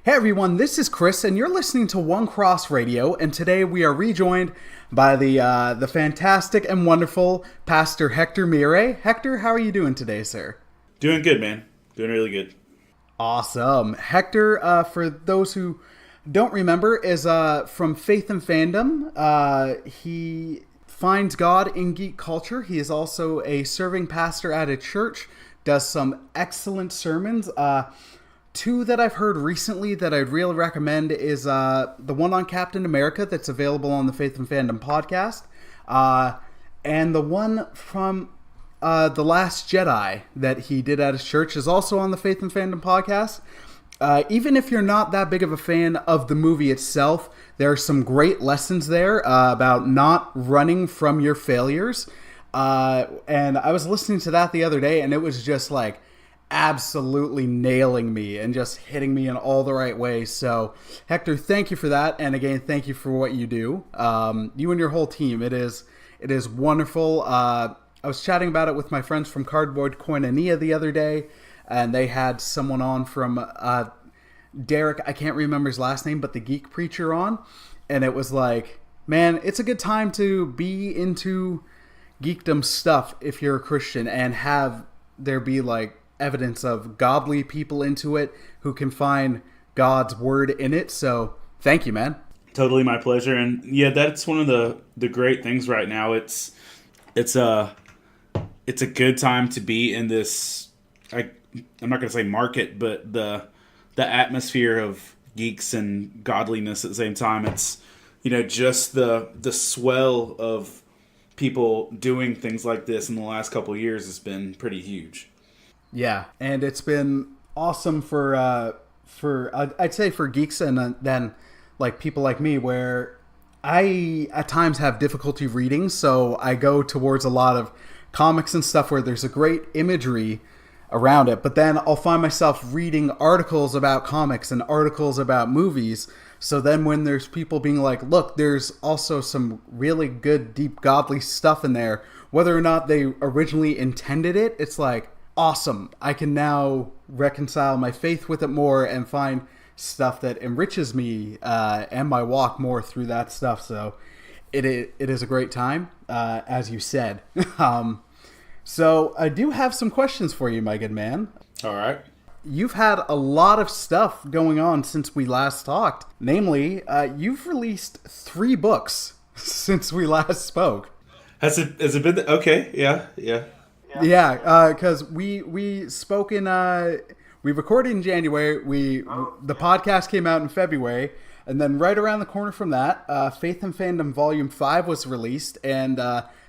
Hey everyone, this is Chris, and you're listening to One Cross Radio, and today we are rejoined by the fantastic and wonderful Pastor Hector Miray. Hector, how are you doing today, sir? Doing good, man. Doing really good. Awesome. Hector, for those who don't remember, is from Faith and Fandom. He finds God in geek culture. He is also a serving pastor at a church, does some excellent sermons. Two that I've heard recently that I'd really recommend is the one on Captain America that's available on the Faith and Fandom podcast, and the one from The Last Jedi that he did at his church is also on the Faith and Fandom podcast. Even if you're not that big of a fan of the movie itself, there are some great lessons there about not running from your failures. And I was listening to that the other day, and it was just like absolutely nailing me and just hitting me in all the right ways. So Hector, thank you for that, and again, thank you for what you do. You and your whole team, it is wonderful. I was chatting about it with my friends from Cardboard Koinonia the other day, and they had someone on from Derek, I can't remember his last name, but the Geek Preacher on, and it was like, man, it's a good time to be into geekdom stuff if you're a Christian, and have there be like evidence of godly people into it who can find God's word in it. So thank you, man. Totally my pleasure. And yeah, that's one of the great things right now. It's a good time to be in this, I'm not going to say market, but the atmosphere of geeks and godliness at the same time. It's, just the swell of people doing things like this in the last couple of years has been pretty huge. Yeah, and it's been awesome for I'd say for geeks, and then like people like me, where I at times have difficulty reading, so I go towards a lot of comics and stuff where there's a great imagery around it, but then I'll find myself reading articles about comics and articles about movies. So then when there's people being like, look, there's also some really good, deep, godly stuff in there, whether or not they originally intended it, it's like, awesome. I can now reconcile my faith with it more and find stuff that enriches me and my walk more through that stuff. So it is a great time, as you said. So I do have some questions for you, my good man. All right. You've had a lot of stuff going on since we last talked. Namely, you've released 3 books since we last spoke. Has it been okay? Yeah. Yeah, because we spoke in we recorded in January. The podcast came out in February, and then right around the corner from that, Faith and Fandom Volume 5 was released. And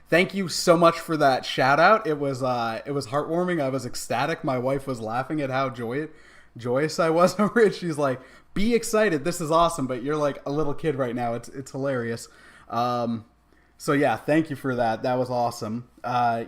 thank you so much for that shout out. It was heartwarming. I was ecstatic. My wife was laughing at how joyous I was over it. She's like, "Be excited! This is awesome!" But you're like a little kid right now. It's hilarious. So yeah, thank you for that. That was awesome.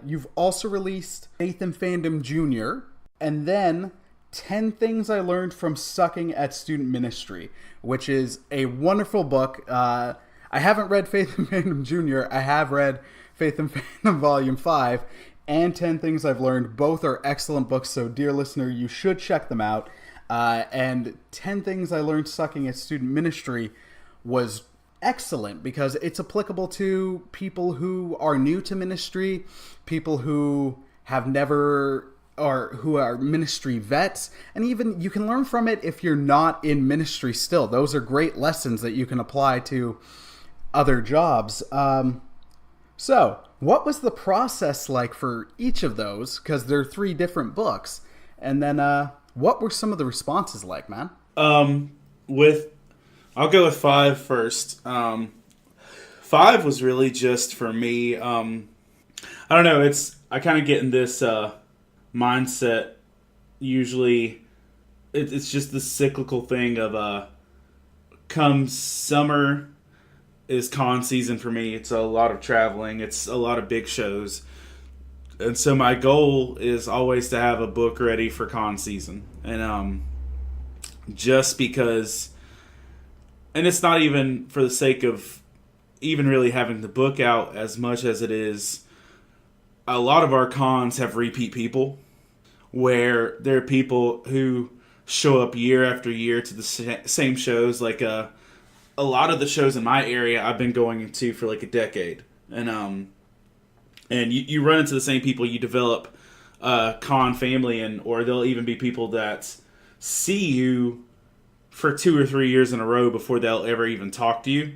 You've also released Faith and Fandom Junior, and then 10 Things I Learned from Sucking at Student Ministry, which is a wonderful book. I haven't read Faith and Fandom Junior. I have read Faith and Fandom Volume 5 and 10 Things I've Learned. Both are excellent books, so dear listener, you should check them out. And 10 Things I Learned Sucking at Student Ministry was excellent because it's applicable to people who are new to ministry, people who have never, or who are ministry vets, and even you can learn from it if you're not in ministry still. Those are great lessons that you can apply to other jobs. So what was the process like for each of those? Because they're 3 different books. And then what were some of the responses like, man? I'll go with 5 first. 5 was really just for me. I don't know. I kind of get in this mindset. Usually, it's just the cyclical thing of come summer is con season for me. It's a lot of traveling. It's a lot of big shows. And so my goal is always to have a book ready for con season. And just because... And it's not even for the sake of even really having the book out as much as it is, a lot of our cons have repeat people, where there are people who show up year after year to the same shows. Like a lot of the shows in my area I've been going to for like a decade, and you run into the same people. You develop con family, or there'll even be people that see you for 2 or 3 years in a row before they'll ever even talk to you.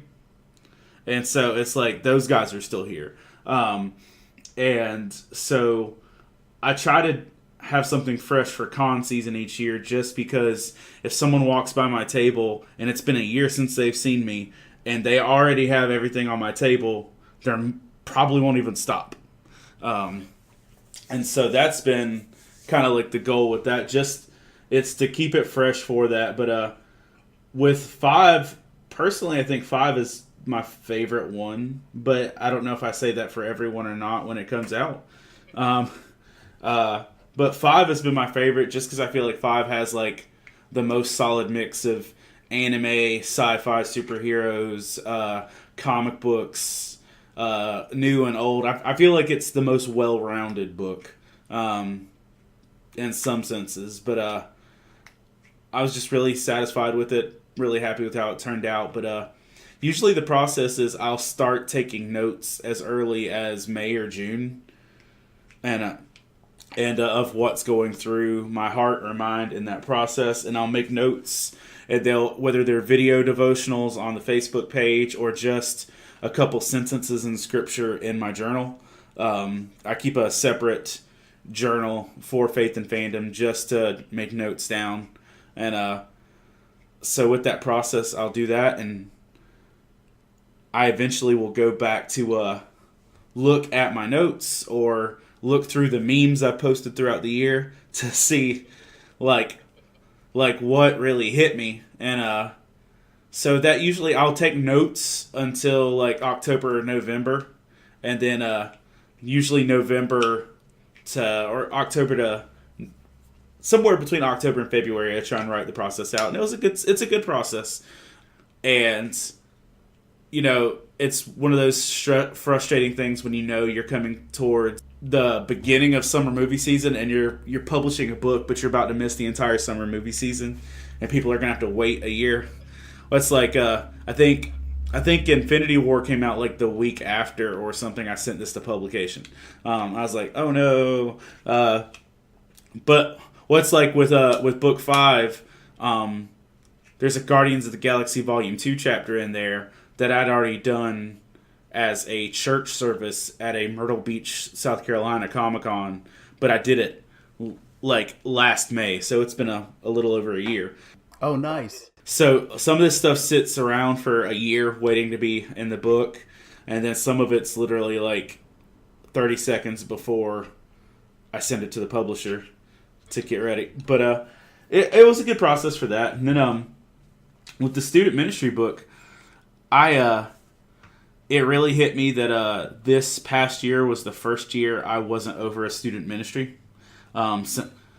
And so it's like those guys are still here. And so I try to have something fresh for con season each year, just because if someone walks by my table and it's been a year since they've seen me and they already have everything on my table, they probably won't even stop. And so that's been kind of like the goal with that. Just it's to keep it fresh for that. But with 5, personally, I think 5 is my favorite one. But I don't know if I say that for everyone or not when it comes out. But 5 has been my favorite just because I feel like 5 has like the most solid mix of anime, sci-fi, superheroes, comic books, new and old. I feel like it's the most well-rounded book in some senses. But I was just really satisfied with it, really happy with how it turned out. But usually the process is I'll start taking notes as early as May or June, and of what's going through my heart or mind in that process, and I'll make notes, and whether they're video devotionals on the Facebook page or just a couple sentences in scripture in my journal. I keep a separate journal for Faith and Fandom just to make notes down, and so with that process I'll do that, and I eventually will go back to look at my notes or look through the memes I've posted throughout the year to see like what really hit me. And so that usually I'll take notes until like October or November, and then usually November or October to somewhere between October and February I try and write the process out. And it's a good process. And you know, it's one of those frustrating things when you know you're coming towards the beginning of summer movie season and you're publishing a book, but you're about to miss the entire summer movie season, and people are gonna have to wait a year. It's like I think Infinity War came out like the week after or something. I sent this to publication. I was like, oh no. But what's like with book 5, there's a Guardians of the Galaxy Volume 2 chapter in there that I'd already done as a church service at a Myrtle Beach, South Carolina Comic-Con, but I did it like last May, so it's been a little over a year. Oh, nice. So some of this stuff sits around for a year waiting to be in the book, and then some of it's literally like 30 seconds before I send it to the publisher to get ready. But it was a good process for that. And then with the student ministry book, it really hit me that this past year was the first year I wasn't over a student ministry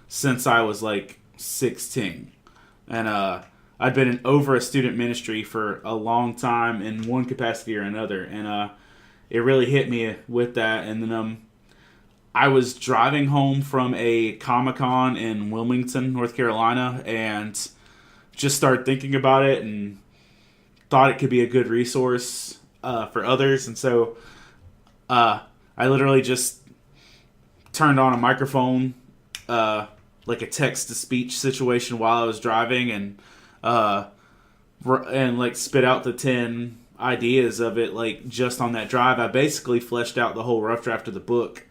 since I was like 16. And I'd been over a student ministry for a long time in one capacity or another. And it really hit me with that. And then I was driving home from a Comic-Con in Wilmington, North Carolina, and just started thinking about it and thought it could be a good resource for others. And so I literally just turned on a microphone, like a text-to-speech situation while I was driving, and like spit out the 10 ideas of it, like just on that drive. I basically fleshed out the whole rough draft of the book,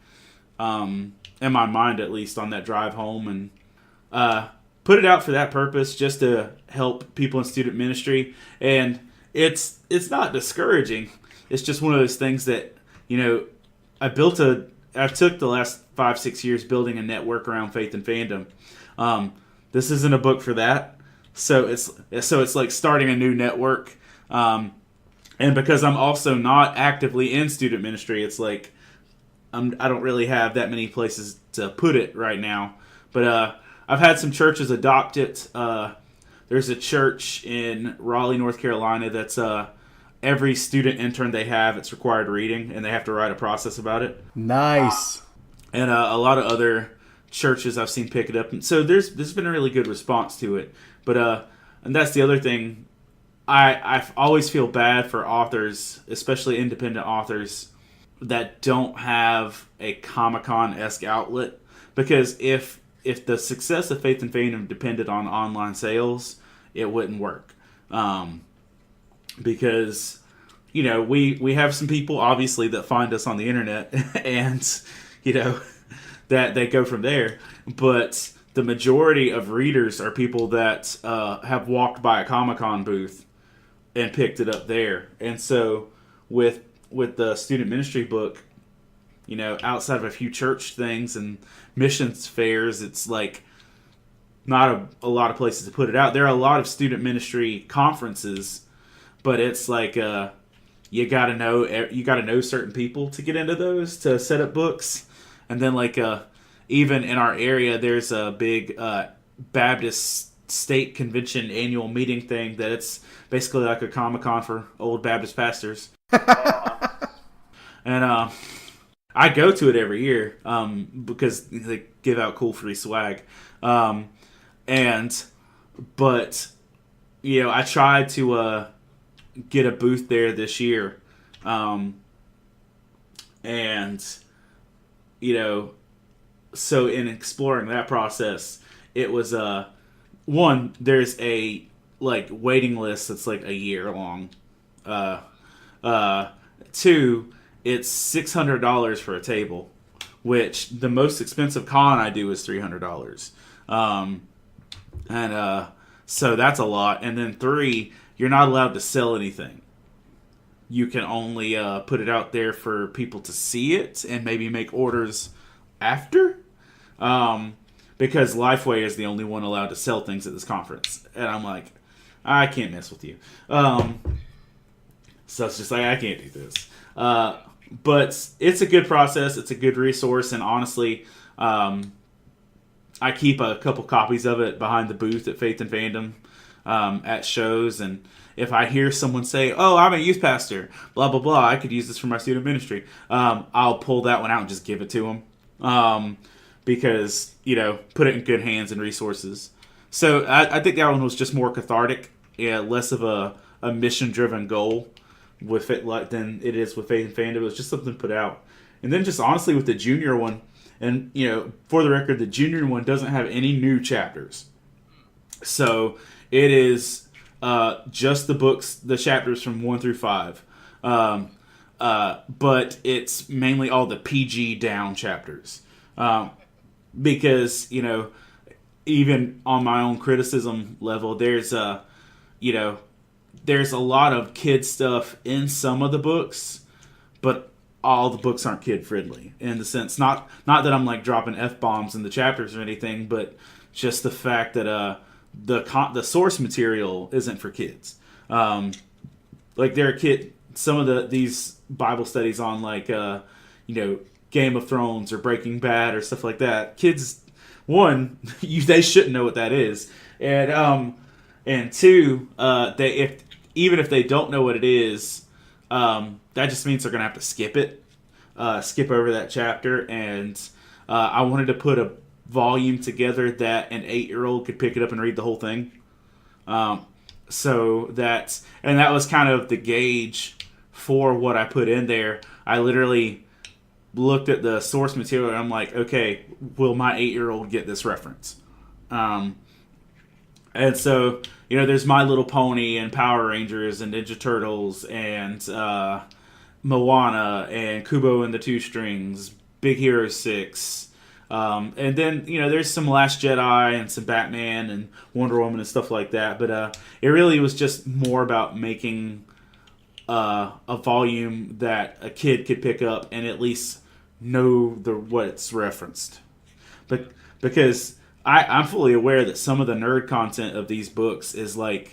in my mind at least, on that drive home, and put it out for that purpose, just to help people in student ministry. And it's not discouraging. It's just one of those things that, you know, I took the last 5-6 years building a network around Faith and Fandom. This isn't a book for that. So it's like starting a new network. And because I'm also not actively in student ministry, it's like I don't really have that many places to put it right now. But I've had some churches adopt it. There's a church in Raleigh, North Carolina that's every student intern they have, it's required reading, and they have to write a process about it. Nice. And a lot of other churches I've seen pick it up, and so there's been a really good response to it. But and that's the other thing. I always feel bad for authors, especially independent authors, that don't have a Comic-Con-esque outlet, because if the success of Faith and Fandom depended on online sales, it wouldn't work. Because we have some people obviously that find us on the internet and that they go from there, but the majority of readers are people that have walked by a Comic-Con booth and picked it up there. And so with the student ministry book, outside of a few church things and missions fairs, it's like not a lot of places to put it out. There are a lot of student ministry conferences, but it's like you gotta know certain people to get into those, to set up books. And then even in our area, there's a big Baptist state convention annual meeting thing that it's basically like a Comic-Con for old Baptist pastors. And I go to it every year because they give out cool free swag. But I tried to get a booth there this year. So in exploring that process, it was one, there's a waiting list that's like a year long. Two, it's $600 for a table, which the most expensive con I do is $300. So that's a lot. And then three, you're not allowed to sell anything. You can only put it out there for people to see it and maybe make orders after. Because Lifeway is the only one allowed to sell things at this conference. And I'm like, I can't mess with you. So it's just like, I can't do this. But it's a good process. It's a good resource. And honestly, I keep a couple copies of it behind the booth at Faith and Fandom at shows. And if I hear someone say, oh, I'm a youth pastor, blah, blah, blah, I could use this for my student ministry, I'll pull that one out and just give it to them. Because, put it in good hands and resources. So I think that one was just more cathartic, less of a mission-driven goal with it than it is with Faith and Fandom. It was just something put out. And then just honestly with the junior one, and, for the record, the junior one doesn't have any new chapters. So it is just the books, the chapters from 1 through 5. But it's mainly all the PG down chapters. Because, even on my own criticism level, there's a lot of kid stuff in some of the books, but all the books aren't kid friendly in the sense, not that I'm dropping F-bombs in the chapters or anything, but just the fact that the source material isn't for kids. There are some of these Bible studies on Game of Thrones or Breaking Bad or stuff like that. Kids, one, they shouldn't know what that is, and two, even if they don't know what it is, that just means they're gonna have to skip over that chapter. And I wanted to put a volume together that an 8-year-old could pick it up and read the whole thing. That was kind of the gauge for what I put in there. I literally looked at the source material and I'm like, okay, will my 8-year-old get this reference? And so, there's My Little Pony and Power Rangers and Ninja Turtles and Moana and Kubo and the Two Strings, Big Hero 6. And then, there's some Last Jedi and some Batman and Wonder Woman and stuff like that. But it really was just more about making a volume that a kid could pick up and at least know what it's referenced. But because I'm fully aware that some of the nerd content of these books is way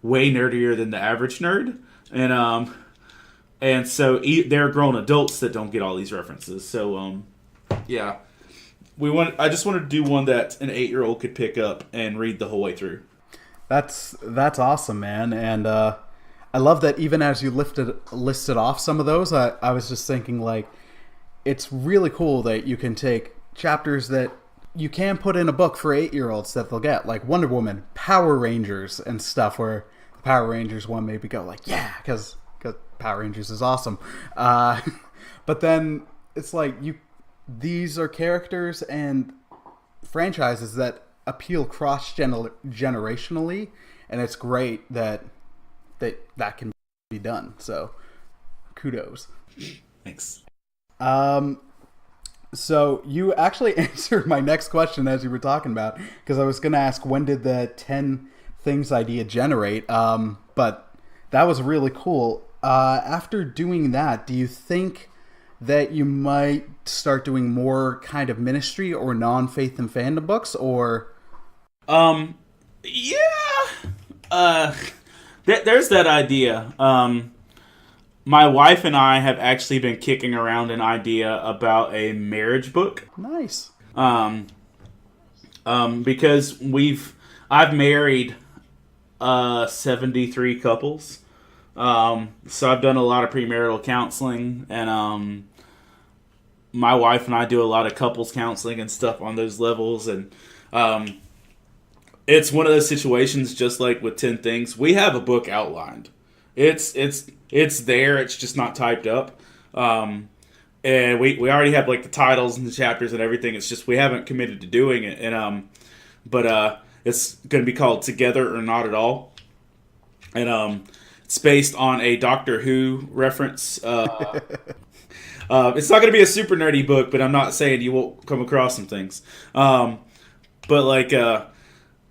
nerdier than the average nerd, and so there are grown adults that don't get all these references. So yeah, I just wanted to do one that an 8-year-old could pick up and read the whole way through. That's awesome, man. And I love that even as you listed off some of those, I was just thinking it's really cool that you can take chapters that you can put in a book for 8-year-olds that they'll get, like Wonder Woman, Power Rangers, and stuff, where the Power Rangers one maybe go like, yeah, because Power Rangers is awesome. But then it's like, these are characters and franchises that appeal cross-generationally, and it's great that can be done. So, kudos. Thanks. So you actually answered my next question as you were talking about, because I was going to ask, when did the 10 things idea generate? But that was really cool. After doing that, do you think that you might start doing more kind of ministry or non-faith and fandom books, or? Yeah. There's that idea. My wife and I have actually been kicking around an idea about a marriage book. Nice. Because I've married 73 couples. So I've done a lot of premarital counseling, and my wife and I do a lot of couples counseling and stuff on those levels, and it's one of those situations, just like with 10 things. We have a book outlined. It's there. It's just not typed up. And we already have like the titles and the chapters and everything. It's just we haven't committed to doing it. And but it's going to be called Together or Not at All. And it's based on a Doctor Who reference. It's not going to be a super nerdy book, but I'm not saying you won't come across some things. But like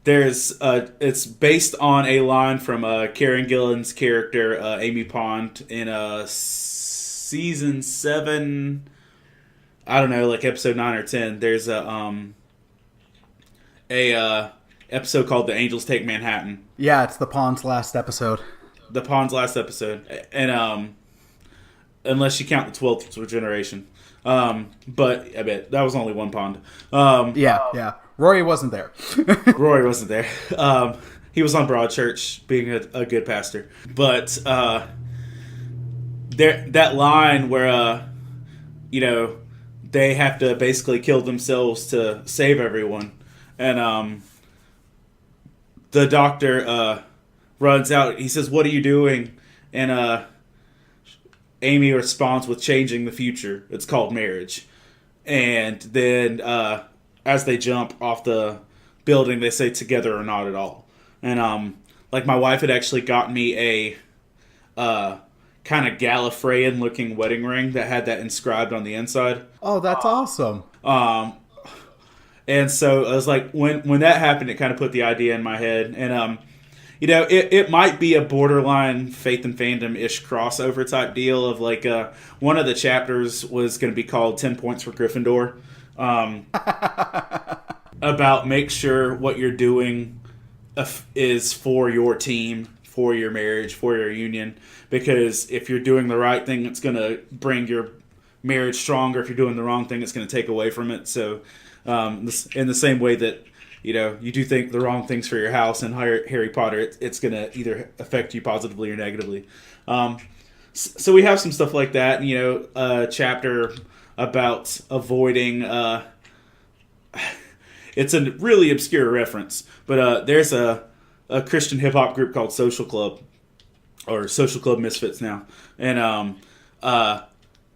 it's based on a line from Karen Gillan's character, Amy Pond, in season 7, I don't know, like episode 9 or 10. There's a episode called The Angels Take Manhattan. Yeah, it's the Pond's last episode. The Pond's last episode. And unless you count the 12th generation. But I bet that was only one Pond. Yeah. Rory wasn't there. Rory wasn't there. He was on Broadchurch being a good pastor. But that line where, they have to basically kill themselves to save everyone. And the doctor runs out. He says, "What are you doing?" And Amy responds with changing the future. It's called marriage. And then as they jump off the building, they say Together or Not at All. And like my wife had actually gotten me a kind of Gallifreyan looking wedding ring that had that inscribed on the inside. Oh, that's awesome. And so I was like, when that happened, it kind of put the idea in my head. And it might be a borderline Faith and Fandom-ish crossover type deal of like one of the chapters was going to be called 10 Points for Gryffindor. About make sure what you're doing is for your team, for your marriage, for your union. Because if you're doing the right thing, it's going to bring your marriage stronger. If you're doing the wrong thing, it's going to take away from it. So in the same way that you do think the wrong things for your house and Harry Potter, it's going to either affect you positively or negatively. So we have some stuff like that. A chapter about avoiding. It's a really obscure reference, but there's a Christian hip hop group called Social Club, or Social Club Misfits now, and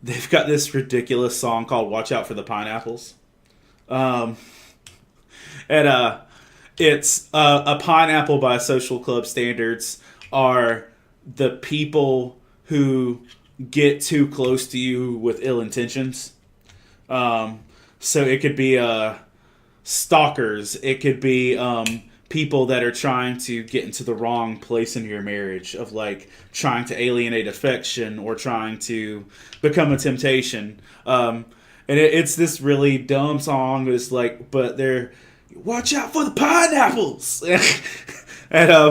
they've got this ridiculous song called "Watch Out for the Pineapples." And it's a pineapple by social club standards are the people who get too close to you with ill intentions. So it could be stalkers. It could be people that are trying to get into the wrong place in your marriage, of like trying to alienate affection or trying to become a temptation. And it's this really dumb song. It's like, but they're, watch out for the pineapples. And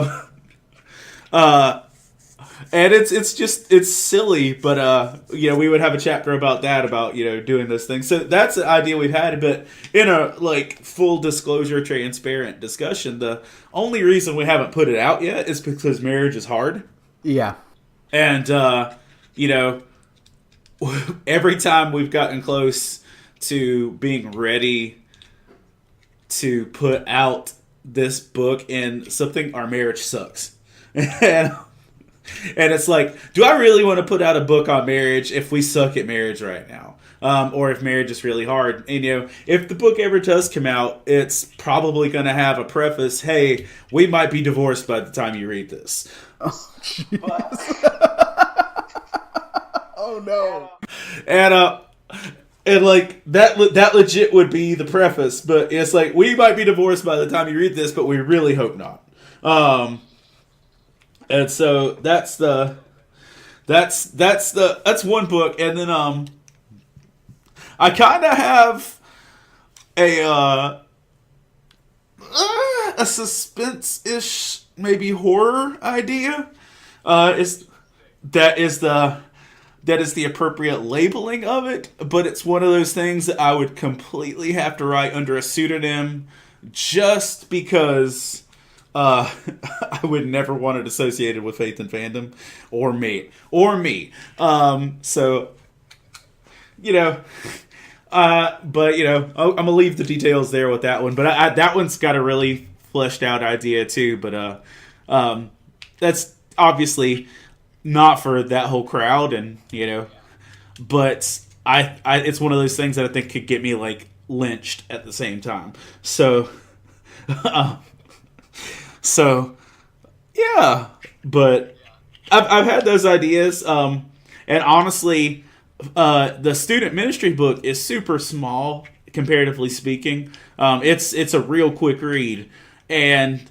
it's silly, but we would have a chapter about that, about doing those things. So that's the idea we've had, but in a like full disclosure, transparent discussion, the only reason we haven't put it out yet is because marriage is hard. Yeah. And every time we've gotten close to being ready to put out this book in something, our marriage sucks. and it's like, do I really want to put out a book on marriage if we suck at marriage right now? Or if marriage is really hard. And, if the book ever does come out, it's probably going to have a preface, hey, we might be divorced by the time you read this. Oh, oh no. And like that legit would be the preface, but it's like, we might be divorced by the time you read this, but we really hope not. And so that's one book. And then I kind of have a suspense-ish, maybe horror idea. That is the appropriate labeling of it, but it's one of those things that I would completely have to write under a pseudonym, just because I would never want it associated with Faith and Fandom or me. So, but I'm gonna leave the details there with that one. But that one's got a really fleshed out idea too. But that's obviously not for that whole crowd, and but I it's one of those things that I think could get me like lynched at the same time. So, yeah. But I've had those ideas, and honestly, the student ministry book is super small, comparatively speaking. It's a real quick read, and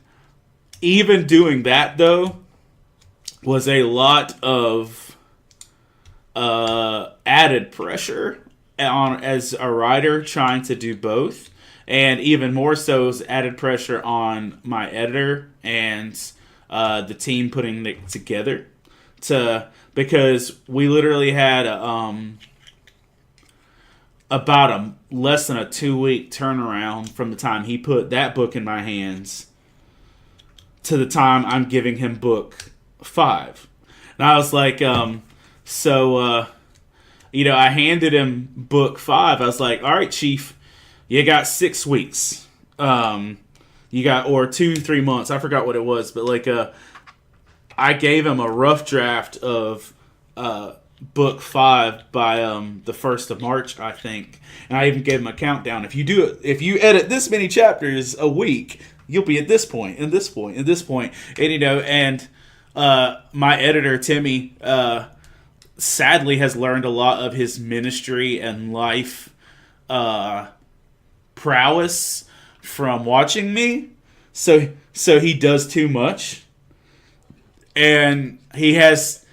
even doing that though was a lot of added pressure on as a writer trying to do both, and even more so is added pressure on my editor and the team putting it together, because we literally had about a less than a 2-week turnaround from the time he put that book in my hands to the time I'm giving him book 5. And I was like, I handed him book 5. I was like, all right, Chief, you got 6 weeks. You got, or 2-3 months. I forgot what it was, but like, I gave him a rough draft of book 5 by the 1st of March, I think. And I even gave him a countdown. If you edit this many chapters a week, you'll be at this point, and this point, and this point. And my editor, Timmy, sadly has learned a lot of his ministry and life prowess from watching me. So he does too much. And he has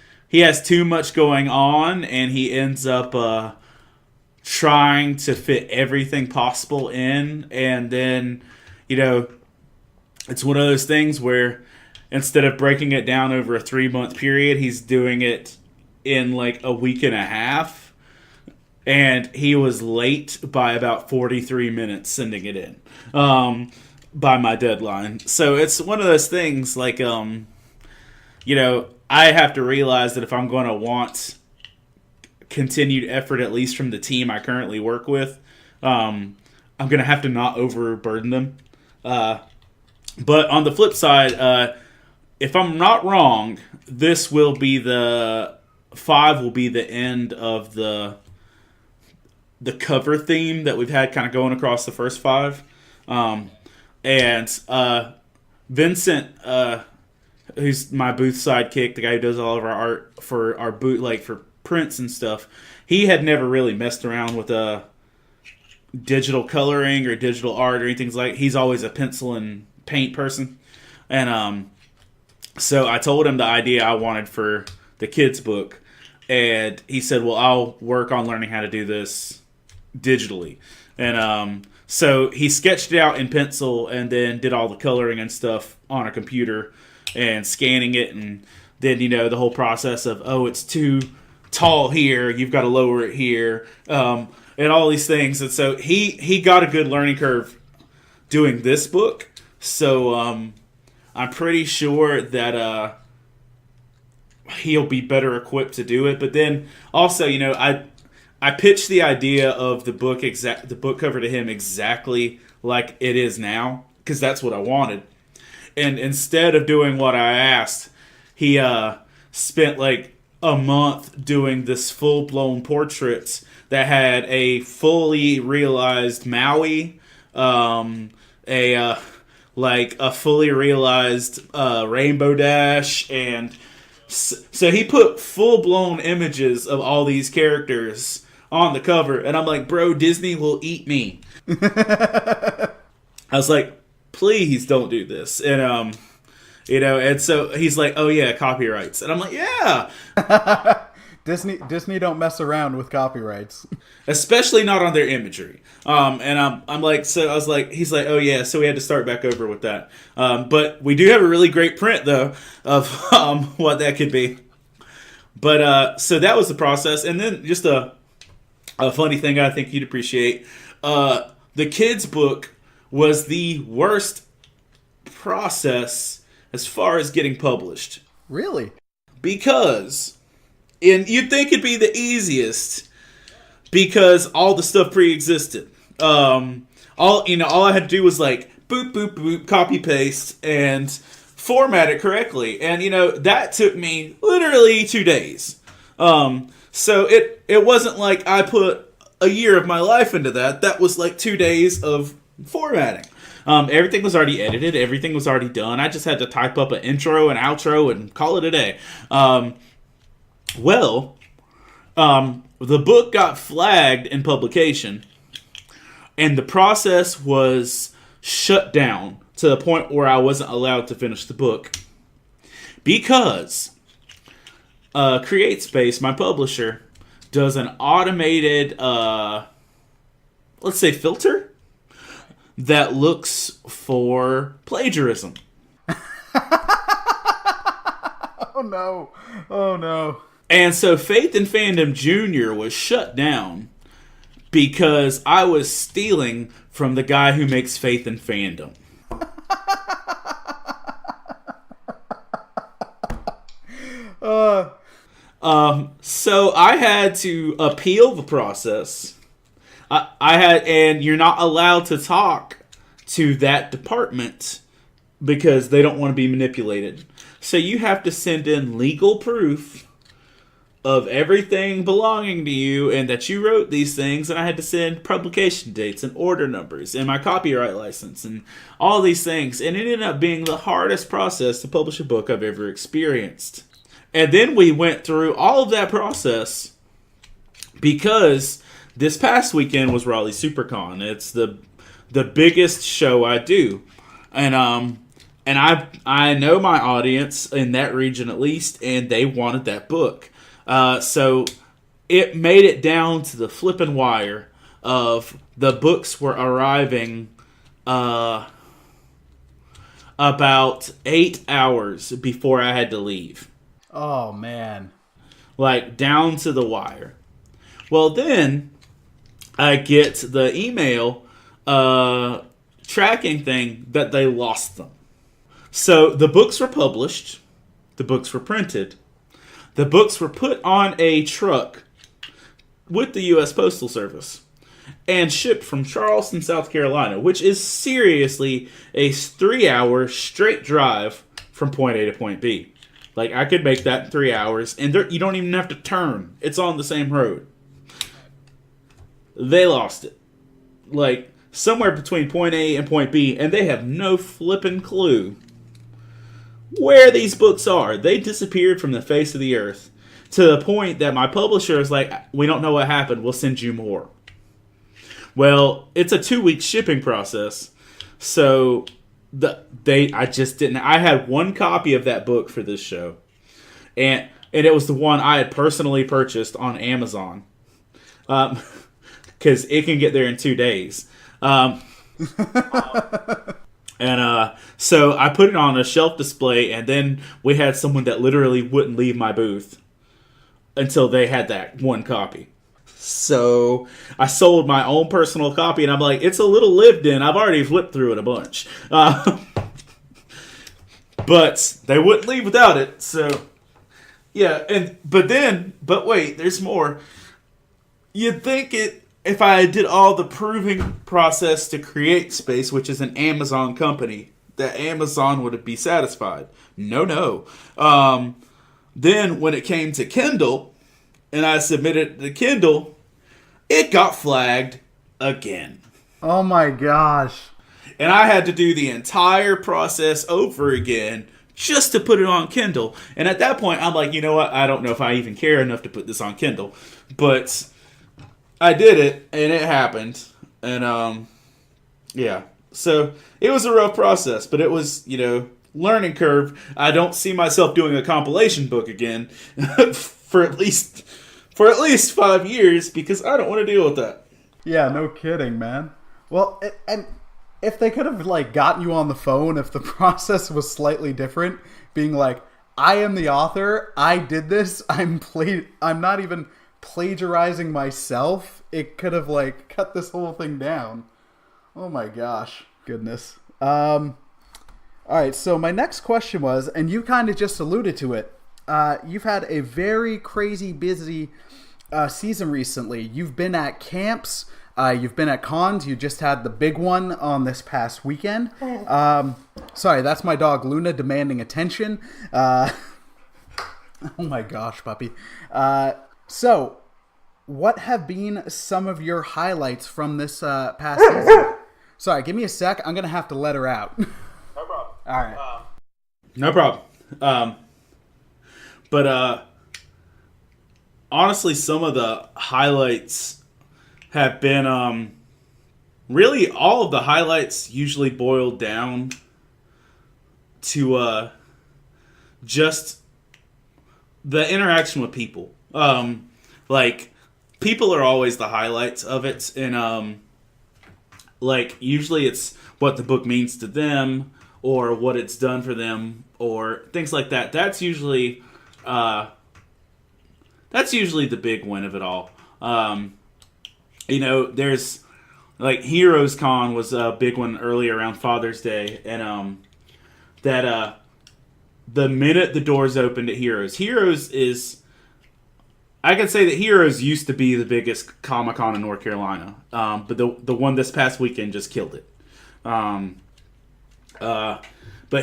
too much going on, and he ends up trying to fit everything possible in. And then, it's one of those things where instead of breaking it down over a 3-month period, he's doing it in like a week and a half. And he was late by about 43 minutes sending it in by my deadline. So it's one of those things like, I have to realize that if I'm going to want continued effort, at least from the team I currently work with, I'm going to have to not overburden them. But on the flip side, if I'm not wrong, this will be the 5 will be the end of the cover theme that we've had kind of going across the first 5. And Vincent, who's my booth sidekick, the guy who does all of our art for our booth, like for prints and stuff, he had never really messed around with digital coloring or digital art or anything like. He's always a pencil and paint person, and so I told him the idea I wanted for the kids book, and he said, "Well, I'll work on learning how to do this digitally," and so he sketched it out in pencil and then did all the coloring and stuff on a computer and scanning it, and then the whole process of, oh, it's too tall here, you've got to lower it here, and all these things. And so he got a good learning curve doing this book. So I'm pretty sure that he'll be better equipped to do it. But then also, I pitched the idea of the book cover to him exactly like it is now, because that's what I wanted. And instead of doing what I asked, he spent like a month doing this full-blown portrait that had a fully realized Maui, a fully realized Rainbow Dash, and so he put full-blown images of all these characters on the cover, and I'm like, bro, Disney will eat me. I was like, please don't do this. And and so he's like, oh yeah, copyrights. And I'm like, yeah. Disney don't mess around with copyrights. Especially not on their imagery. And I'm like, so I was like, he's like, oh yeah, so we had to start back over with that. But we do have a really great print though of what that could be. But so that was the process. And then just a funny thing I think you'd appreciate. The kids' book was the worst process as far as getting published. Really? Because, and you'd think it'd be the easiest, because all the stuff pre-existed. All I had to do was like boop boop boop, copy paste, and format it correctly. And that took me literally 2 days. So it wasn't like I put a year of my life into that. That was like 2 days of formatting. Everything was already edited. Everything was already done. I just had to type up an intro and outro and call it a day. The book got flagged in publication, and the process was shut down to the point where I wasn't allowed to finish the book because CreateSpace, my publisher, does an automated, let's say, filter that looks for plagiarism. Oh no. And so Faith and Fandom Jr. was shut down because I was stealing from the guy who makes Faith and Fandom. So I had to appeal the process. And you're not allowed to talk to that department because they don't want to be manipulated. So you have to send in legal proof of everything belonging to you and that you wrote these things. And I had to send publication dates and order numbers and my copyright license and all these things. And it ended up being the hardest process to publish a book I've ever experienced. And then we went through all of that process because this past weekend was Raleigh SuperCon. It's the biggest show I do. And I know my audience in that region at least, and they wanted that book. So it made it down to the flipping wire of the books were arriving about 8 hours before I had to leave. Oh, man. Like, down to the wire. Well, then I get the email tracking thing that they lost them. So the books were published. The books were printed. The books were put on a truck with the U.S. Postal Service and shipped from Charleston, South Carolina, which is seriously a 3-hour straight drive from point A to point B. Like, I could make that in 3 hours, and you don't even have to turn. It's on the same road. They lost it. Like, somewhere between point A and point B, and they have no flipping clue where these books are. They disappeared from the face of the earth to the point that my publisher is like, we don't know what happened. We'll send you more. Well, it's a 2-week shipping process. So I had one copy of that book for this show. And it was the one I had personally purchased on Amazon. Because it can get there in 2 days. So I put it on a shelf display, and then we had someone that literally wouldn't leave my booth until they had that one copy. So I sold my own personal copy, and I'm like, it's a little lived in. I've already flipped through it a bunch. But they wouldn't leave without it. So, yeah. But wait, there's more. you'd think if I did all the proving process to create Space, which is an Amazon company, that Amazon would be satisfied. No. Then when it came to Kindle, and I submitted the Kindle, it got flagged again. Oh my gosh. And I had to do the entire process over again just to put it on Kindle. And at that point, I'm like, you know what? I don't know if I even care enough to put this on Kindle. But I did it, and it happened. And, yeah. So it was a rough process, but it was, learning curve. I don't see myself doing a compilation book again for at least 5 years because I don't want to deal with that. Yeah, no kidding, man. Well, and if they could have gotten you on the phone, if the process was slightly different, being like, I am the author, I did this, I'm not even plagiarizing myself, it could have cut this whole thing down. Oh my gosh, goodness. All right, so my next question was, and you kind of just alluded to it, you've had a very crazy busy season recently. You've been at camps, you've been at cons, you just had the big one on this past weekend. Sorry, that's my dog Luna demanding attention. Oh my gosh, puppy. So, what have been some of your highlights from this past season? Sorry, give me a sec. I'm going to have to let her out. No problem. All right. No problem. But honestly, some of the highlights have been really all of the highlights usually boiled down to just the interaction with people. People are always the highlights of it, and usually it's what the book means to them or what it's done for them or things like that. That's usually the big win of it all. There's Heroes Con was a big one earlier around Father's Day, and the minute the doors opened at Heroes is, I can say that Heroes used to be the biggest Comic-Con in North Carolina, but the one this past weekend just killed it. But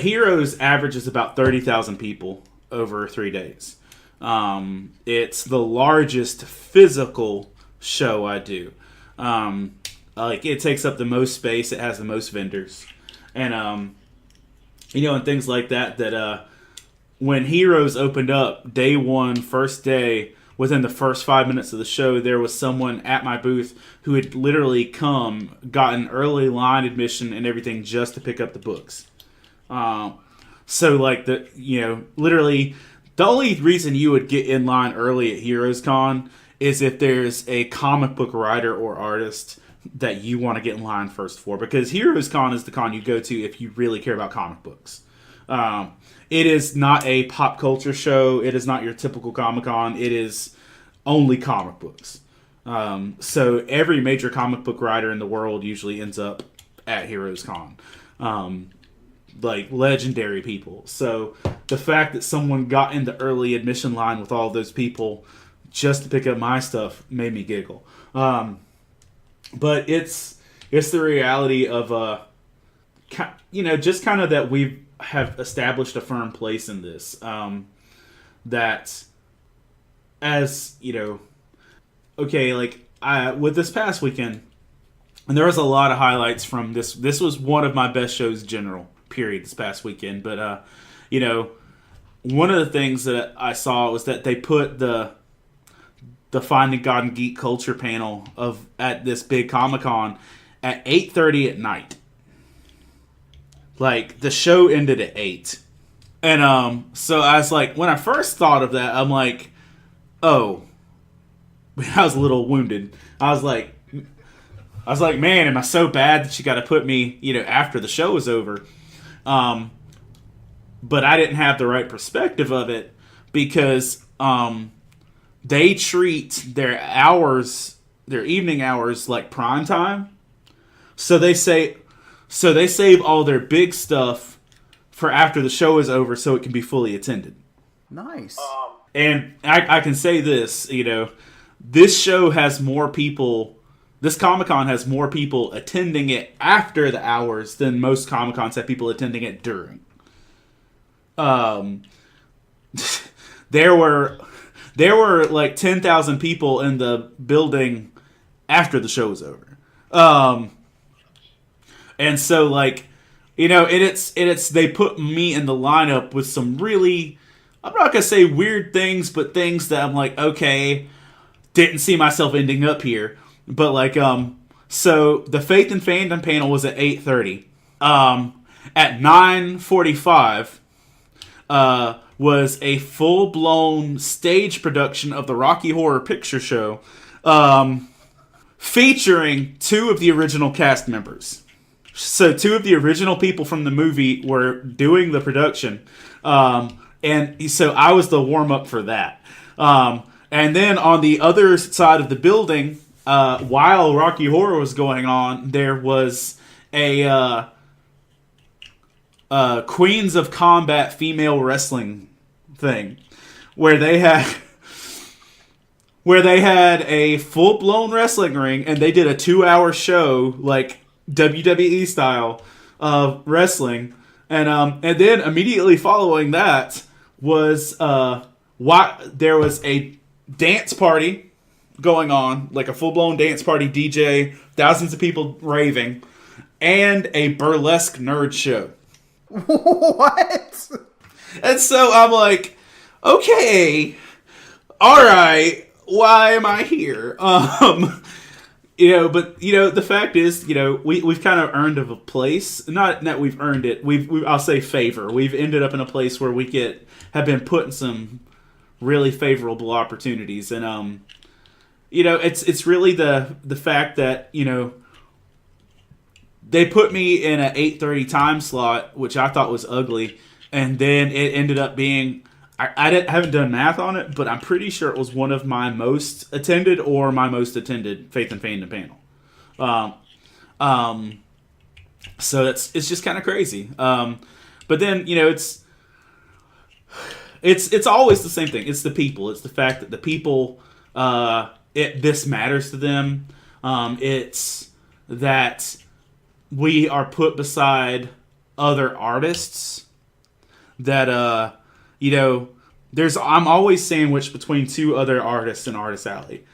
Heroes averages about 30,000 people over 3 days. It's the largest physical show I do. It takes up the most space. It has the most vendors, and and things like that. When Heroes opened up, day one, first day, within the first 5 minutes of the show, there was someone at my booth who had literally gotten early line admission and everything just to pick up the books. Literally, the only reason you would get in line early at Heroes Con is if there's a comic book writer or artist that you want to get in line first for, because Heroes Con is the con you go to if you really care about comic books. It is not a pop culture show. It is not your typical Comic-Con. It is only comic books. So every major comic book writer in the world usually ends up at Heroes Con. Legendary people. So the fact that someone got in the early admission line with all those people just to pick up my stuff made me giggle. But it's the reality of just kind of that we have established a firm place in this. That as with this past weekend, and there was a lot of highlights from this. This was one of my best shows general period this past weekend. But one of the things that I saw was that they put the Finding God and Geek Culture panel at this big Comic-Con at 8:30 at night. The show ended at 8. And so I was when I first thought of that, I'm oh, I was a little wounded. I was like, man, am I so bad that you got to put me, after the show is over? But I didn't have the right perspective of it because they treat their evening hours like prime time. So they save all their big stuff for after the show is over so it can be fully attended. Nice. And I can say this, this show has more people. This Comic-Con has more people attending it after the hours than most Comic-Cons have people attending it during. There were like 10,000 people in the building after the show was over. And so like, you know, it's they put me in the lineup with some really, I'm not gonna say weird things, but things that I'm like, okay, didn't see myself ending up here. But like, so the Faith and Fandom panel was at 8:30. At 9:45, was a full-blown stage production of the Rocky Horror Picture Show, featuring 2 of the original cast members. So 2 of the original people from the movie were doing the production, and so I was the warm-up for that. And then on the other side of the building, while Rocky Horror was going on, there was a Queens of Combat female wrestling thing where they had a full-blown wrestling ring, and they did a 2-hour show like WWE style of wrestling, and then immediately following that was there was a dance party going on, like a full-blown dance party, DJ, thousands of people raving, and a burlesque nerd show. What? And so I'm like, okay, all right, why am I here? You know, but you know, the fact is, you know, we've kind of earned a place. Not that we've earned it. I'll say favor. We've ended up in a place where we have been put in some really favorable opportunities, and you know, it's really the fact that, you know, they put me in an 8:30 time slot, which I thought was ugly, and then it ended up being, I haven't done math on it, but I'm pretty sure it was one of my most attended or my most attended Faith and Fandom panel. So it's just kind of crazy. But then, you know, it's always the same thing. It's the people. It's the fact that the people, this matters to them. It's that we are put beside other artists that, you know, I'm always sandwiched between 2 other artists in Artist Alley.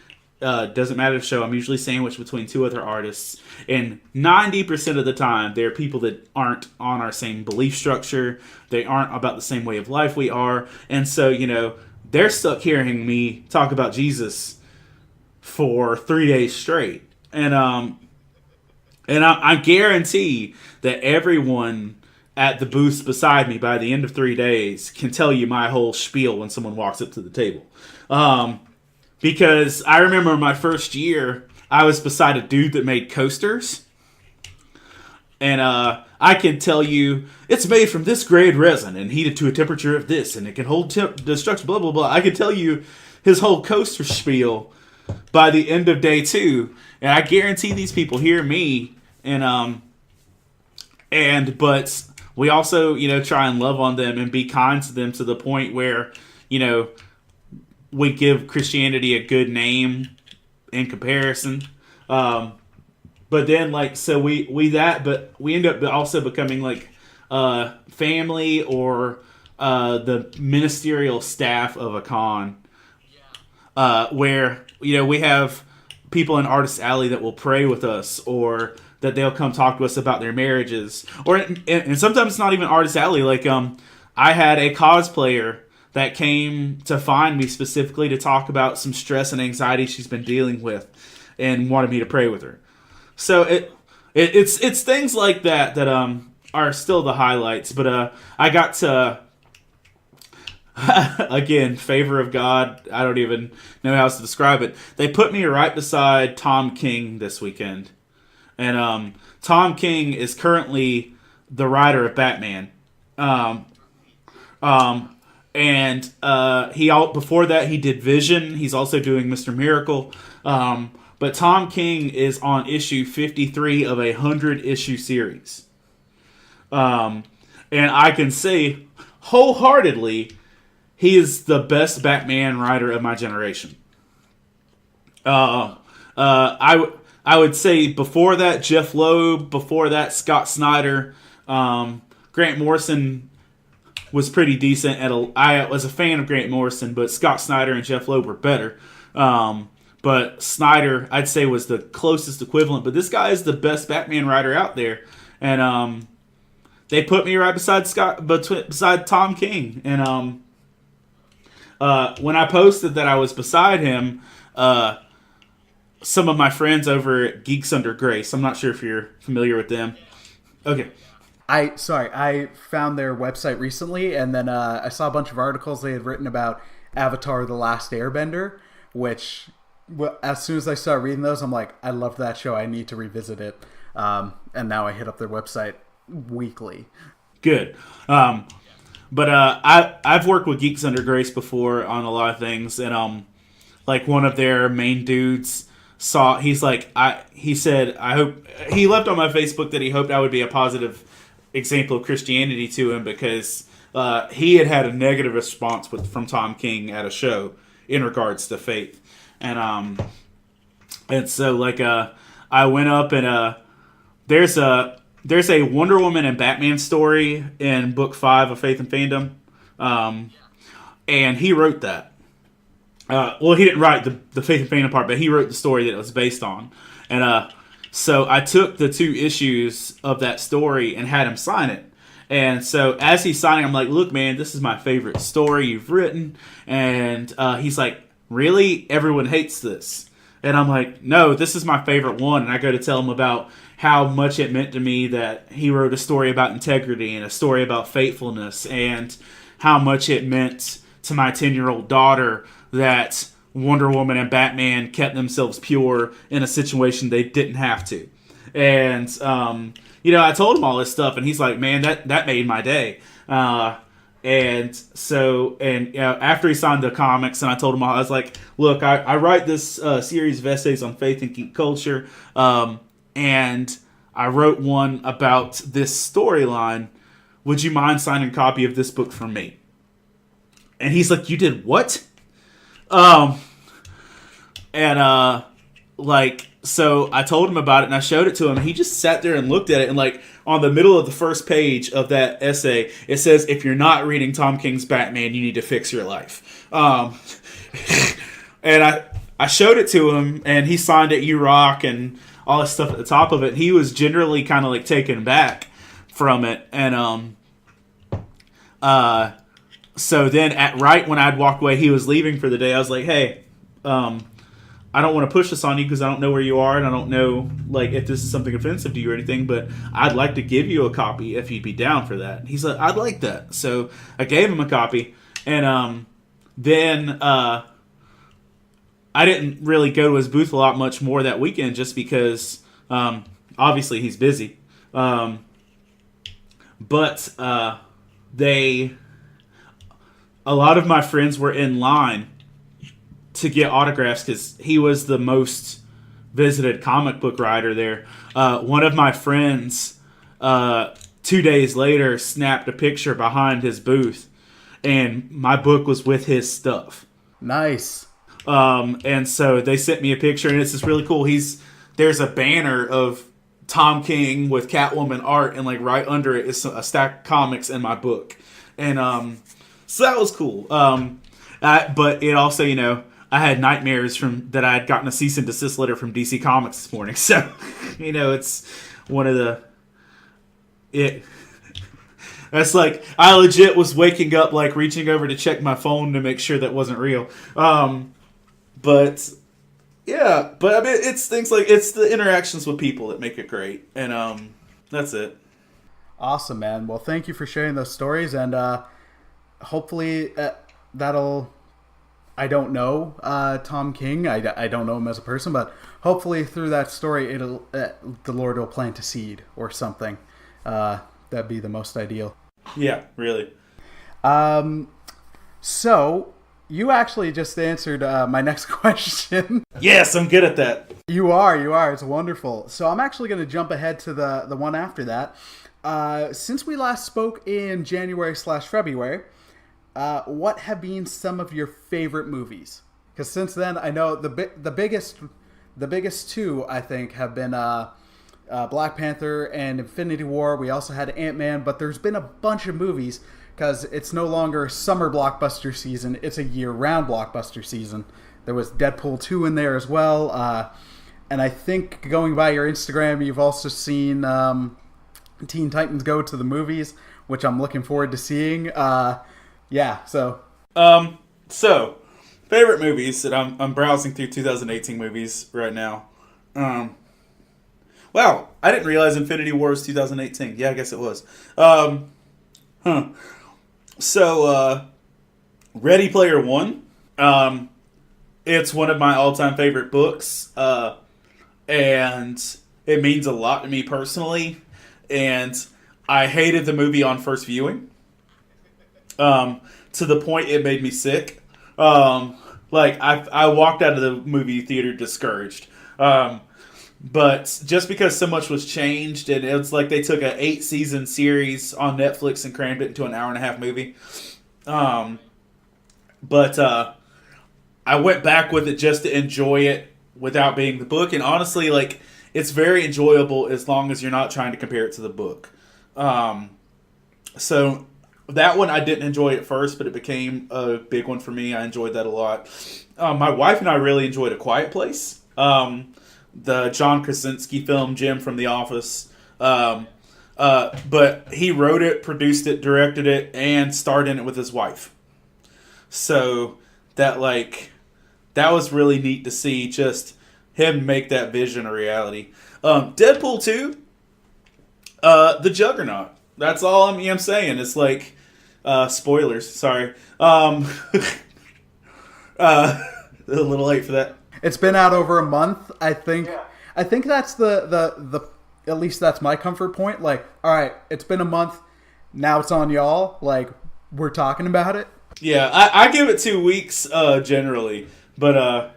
Doesn't matter the show, I'm usually sandwiched between 2 other artists, and 90% of the time they're people that aren't on our same belief structure, they aren't about the same way of life we are, and so, you know, they're stuck hearing me talk about Jesus for 3 days straight. And I guarantee that everyone at the booths beside me by the end of 3 days can tell you my whole spiel when someone walks up to the table. Because I remember my first year, I was beside a dude that made coasters. And I can tell you, it's made from this grade resin and heated to a temperature of this, and it can hold destruction, blah, blah, blah. I can tell you his whole coaster spiel by the end of day 2. And I guarantee these people hear me. But we also, you know, try and love on them and be kind to them to the point where, you know, we give Christianity a good name in comparison. But then, like, so we end up also becoming like family or the ministerial staff of a con, where, you know, we have people in Artist Alley that will pray with us, or that they'll come talk to us about their marriages, and sometimes it's not even Artist Alley. Like, I had a cosplayer that came to find me specifically to talk about some stress and anxiety she's been dealing with, and wanted me to pray with her. So it's things like that are still the highlights. But I got to again, favor of God. I don't even know how else to describe it. They put me right beside Tom King this weekend. And Tom King is currently the writer of Batman. And before that he did Vision. He's also doing Mr. Miracle. But Tom King is on issue 53 of a 100-issue series. And I can say wholeheartedly, he is the best Batman writer of my generation. I would say before that, Jeff Loeb. Before that, Scott Snyder. Grant Morrison was pretty decent. I was a fan of Grant Morrison, but Scott Snyder and Jeff Loeb were better. But Snyder, I'd say, was the closest equivalent. But this guy is the best Batman writer out there, and they put me right beside Tom King. And when I posted that I was beside him, some of my friends over at Geeks Under Grace, I'm not sure if you're familiar with them. Okay. I found their website recently, and then I saw a bunch of articles they had written about Avatar: The Last Airbender, which, as soon as I started reading those, I'm like, I love that show. I need to revisit it. And now I hit up their website weekly. Good. But I've worked with Geeks Under Grace before on a lot of things, and like one of their main dudes he said, I hope, he left on my Facebook that he hoped I would be a positive example of Christianity to him, because he had a negative response from Tom King at a show in regards to faith. And so like I went up, and there's a Wonder Woman and Batman story in book 5 of Faith and Fandom, and he wrote that. Well, he didn't write the Faith and Fandom part, but he wrote the story that it was based on. And so I took the 2 issues of that story and had him sign it. And so as he's signing, I'm like, look, man, this is my favorite story you've written. And he's like, really? Everyone hates this. And I'm like, no, this is my favorite one. And I go to tell him about how much it meant to me that he wrote a story about integrity and a story about faithfulness, and how much it meant to my 10-year-old daughter that Wonder Woman and Batman kept themselves pure in a situation they didn't have to. And, I told him all this stuff, and he's like, man, that made my day. And so, after he signed the comics, and I told him all, I was like, look, I write this series of essays on faith and geek culture, and I wrote one about this storyline. Would you mind signing a copy of this book for me? And he's like, you did what? So I told him about it, and I showed it to him, and he just sat there and looked at it, and like on the middle of the first page of that essay, it says, if you're not reading Tom King's Batman, you need to fix your life. And I showed it to him, and he signed it, You Rock, and all this stuff at the top of it. He was generally kind of like taken back from it. And so then right when I'd walked away, he was leaving for the day. I was like, hey, I don't want to push this on you because I don't know where you are, and I don't know like if this is something offensive to you or anything, but I'd like to give you a copy if you'd be down for that. He's like, I'd like that. So I gave him a copy, and then I didn't really go to his booth a lot much more that weekend, just because obviously he's busy. But a lot of my friends were in line to get autographs because he was the most visited comic book writer there. One of my friends, 2 days later, snapped a picture behind his booth, and my book was with his stuff. Nice. And so they sent me a picture, and it's just really cool. There's a banner of Tom King with Catwoman art, and like right under it is a stack of comics in my book. And so that was cool. But it also, I had nightmares that I had gotten a cease and desist letter from DC Comics this morning. So, it's one of that's like, I legit was waking up, like reaching over to check my phone to make sure that wasn't real. But yeah, I mean, it's things like, it's the interactions with people that make it great. And that's it. Awesome, man. Well, thank you for sharing those stories, and hopefully that'll... I don't know Tom King. I don't know him as a person, but hopefully through that story, the Lord will plant a seed or something. That'd be the most ideal. Yeah, really. So you actually just answered my next question. Yes, I'm good at that. You are. It's wonderful. So I'm actually going to jump ahead to the one after that. Since we last spoke in January/February, what have been some of your favorite movies? Because since then, I know the biggest two I think have been Black Panther and Infinity War. We also had Ant-Man, but there's been a bunch of movies because it's no longer summer blockbuster season; it's a year-round blockbuster season. There was Deadpool 2 in there as well, and I think going by your Instagram, you've also seen Teen Titans Go to the movies, which I'm looking forward to seeing. Yeah, so. So, favorite movies that I'm browsing through 2018 movies right now. Wow, I didn't realize Infinity War was 2018. Yeah, I guess it was. So, Ready Player One. It's one of my all-time favorite books, and it means a lot to me personally. And I hated the movie on first viewing, to the point it made me sick. Like I walked out of the movie theater discouraged. But just because so much was changed, and it's like they took an 8-season series on Netflix and crammed it into an hour-and-a-half movie. But I went back with it just to enjoy it without being the book. And honestly, like, it's very enjoyable as long as you're not trying to compare it to the book. So that one I didn't enjoy at first, but it became a big one for me. I enjoyed that a lot. My wife and I really enjoyed A Quiet Place. The John Krasinski film, Jim from The Office. But he wrote it, produced it, directed it, and starred in it with his wife. So that was really neat to see, just him make that vision a reality. Deadpool 2, the Juggernaut. That's all I'm saying. It's like, spoilers, sorry. A little late for that. It's been out over a month, I think. Yeah. I think that's the at least that's my comfort point. Like, all right, it's been a month. Now it's on y'all. Like, we're talking about it. Yeah, I give it 2 weeks generally, but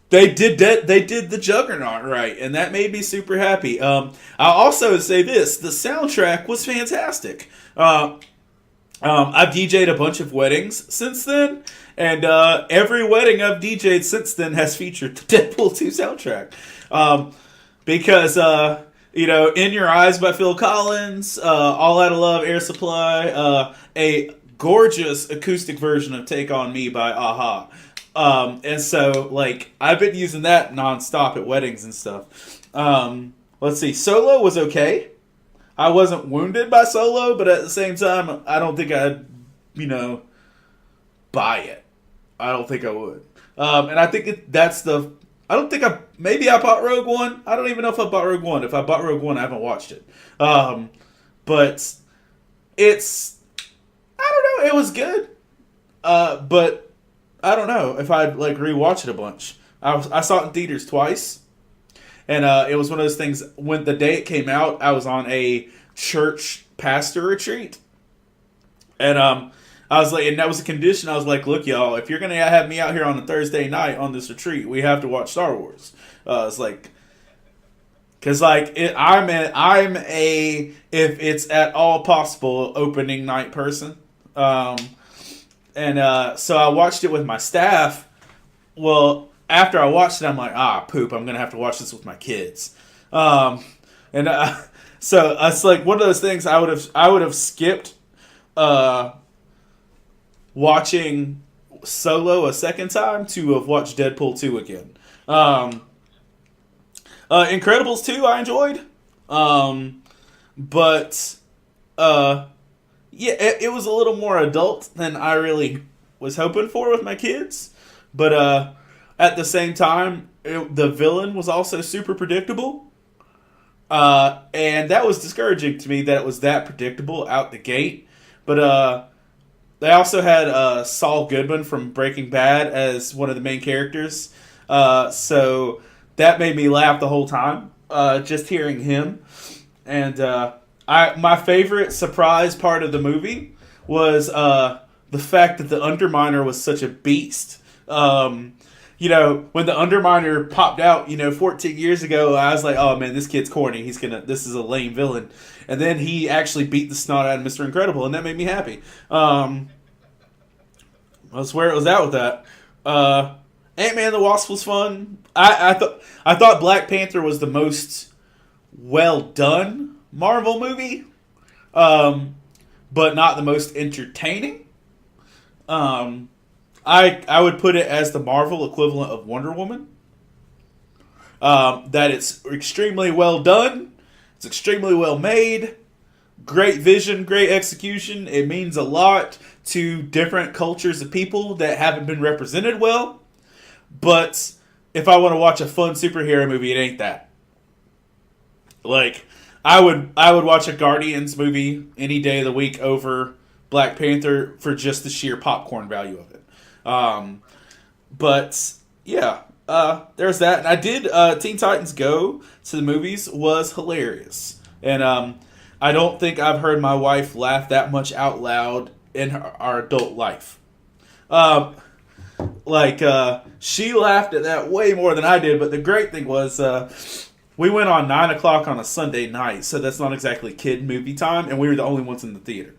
they did the Juggernaut right, and that made me super happy. I'll also say this: the soundtrack was fantastic. I've DJ'd a bunch of weddings since then, and every wedding I've DJ'd since then has featured the Deadpool 2 soundtrack. Because, In Your Eyes by Phil Collins, All Out of Love, Air Supply, a gorgeous acoustic version of Take On Me by Aha. And so, I've been using that nonstop at weddings and stuff. Let's see, Solo was okay. I wasn't wounded by Solo, but at the same time, I don't think I'd, buy it. I don't think I would. And I think maybe I bought Rogue One. I don't even know if I bought Rogue One. If I bought Rogue One, I haven't watched it. But it's, I don't know, it was good. But I don't know if I'd rewatch it a bunch. I saw it in theaters twice. And it was one of those things, when the day it came out, I was on a church pastor retreat. And I was like, and that was a condition. I was like, look, y'all, if you're going to have me out here on a Thursday night on this retreat, we have to watch Star Wars. It's like, because I'm a, if it's at all possible, opening night person. So I watched it with my staff. Well, after I watched it, I'm like, poop, I'm going to have to watch this with my kids. So it's like one of those things I would have skipped watching Solo a second time to have watched Deadpool 2 again. Incredibles 2 I enjoyed. But it was a little more adult than I really was hoping for with my kids. But at the same time, the villain was also super predictable. And that was discouraging to me that it was that predictable out the gate. But they also had Saul Goodman from Breaking Bad as one of the main characters. So that made me laugh the whole time, just hearing him. And my favorite surprise part of the movie was the fact that the Underminer was such a beast. When the Underminer popped out, 14 years ago, I was like, oh man, this kid's corny. This is a lame villain. And then he actually beat the snot out of Mr. Incredible, and that made me happy. That's where it was at with that. Ant-Man and the Wasp was fun. I thought Black Panther was the most well done Marvel movie, but not the most entertaining. I would put it as the Marvel equivalent of Wonder Woman. That it's extremely well done. It's extremely well made. Great vision, great execution. It means a lot to different cultures of people that haven't been represented well. But if I want to watch a fun superhero movie, it ain't that. Like, I would watch a Guardians movie any day of the week over Black Panther for just the sheer popcorn value of it. But yeah, there's that. And I did Teen Titans Go to the movies was hilarious, and I don't think I've heard my wife laugh that much out loud in our adult life. She laughed at that way more than I did. But the great thing was, we went on 9 o'clock on a Sunday night, so that's not exactly kid movie time, and we were the only ones in the theater.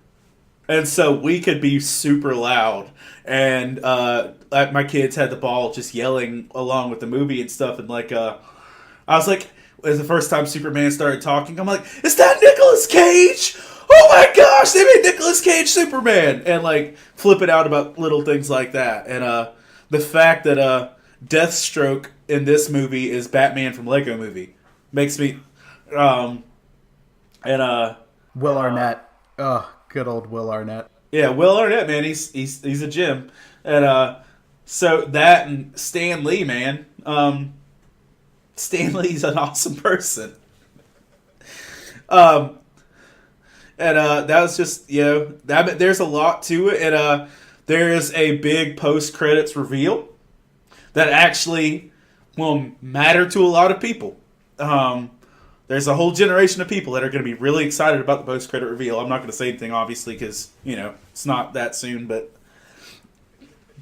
And so we could be super loud, and my kids had the ball just yelling along with the movie and stuff. And I was like, it was the first time Superman started talking. I'm like, is that Nicolas Cage? Oh my gosh, they made Nicolas Cage Superman, and flip it out about little things like that. And the fact that Deathstroke in this movie is Batman from Lego Movie makes me Will Arnett. Oh, good old Will Arnett. Yeah, Will Arnett, man, he's a gem. And so that and Stan Lee, man. Stan Lee's an awesome person. And that was just, there's a lot to it. And there's a big post-credits reveal that actually will matter to a lot of people. There's a whole generation of people that are going to be really excited about the post-credit reveal. I'm not going to say anything, obviously, because, it's not that soon, but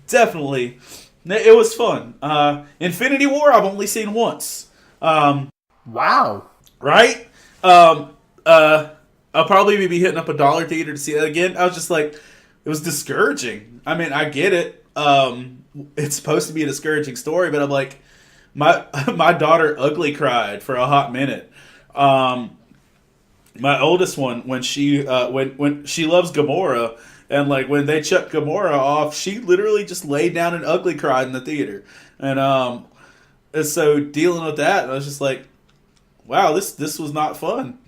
definitely, it was fun. Infinity War, I've only seen once. Wow. Right? I'll probably be hitting up a dollar theater to see that again. I was just like, it was discouraging. I mean, I get it. It's supposed to be a discouraging story, but I'm like, my daughter ugly cried for a hot minute. My oldest one, when she loves Gamora, and when they chucked Gamora off, she literally just laid down and ugly cried in the theater. And so dealing with that, I was just like, wow, this was not fun.